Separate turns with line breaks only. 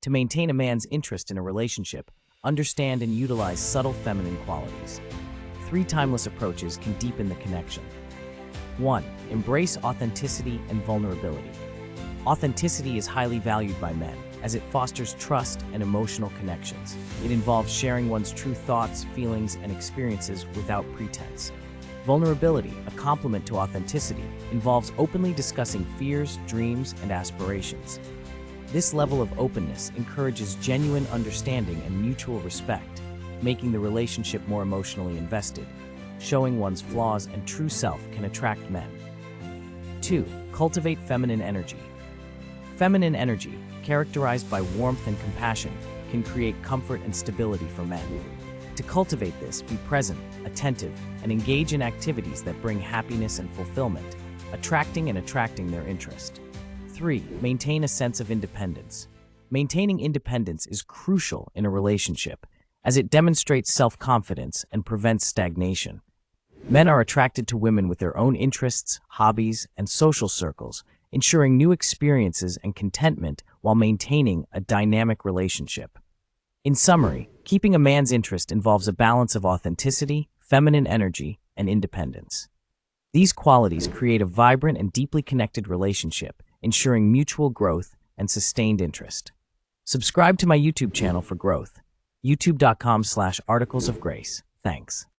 To maintain a man's interest in a relationship, understand and utilize subtle feminine qualities. 3 timeless approaches can deepen the connection. 1. Embrace authenticity and vulnerability. Authenticity is highly valued by men, as it fosters trust and emotional connections. It involves sharing one's true thoughts, feelings, and experiences without pretense. Vulnerability, a complement to authenticity, involves openly discussing fears, dreams, and aspirations. This level of openness encourages genuine understanding and mutual respect, making the relationship more emotionally invested. Showing one's flaws and true self can attract men. 2. Cultivate feminine energy. Feminine energy, characterized by warmth and compassion, can create comfort and stability for men. To cultivate this, be present, attentive, and engage in activities that bring happiness and fulfillment, attracting their interest. 3. Maintain a sense of independence. Maintaining independence is crucial in a relationship, as it demonstrates self-confidence and prevents stagnation. Men are attracted to women with their own interests, hobbies, and social circles, ensuring new experiences and contentment while maintaining a dynamic relationship. In summary, keeping a man's interest involves a balance of authenticity, feminine energy, and independence. These qualities create a vibrant and deeply connected relationship, ensuring mutual growth and sustained interest. Subscribe to my YouTube channel for growth. youtube.com/articlesofgrace. Thanks.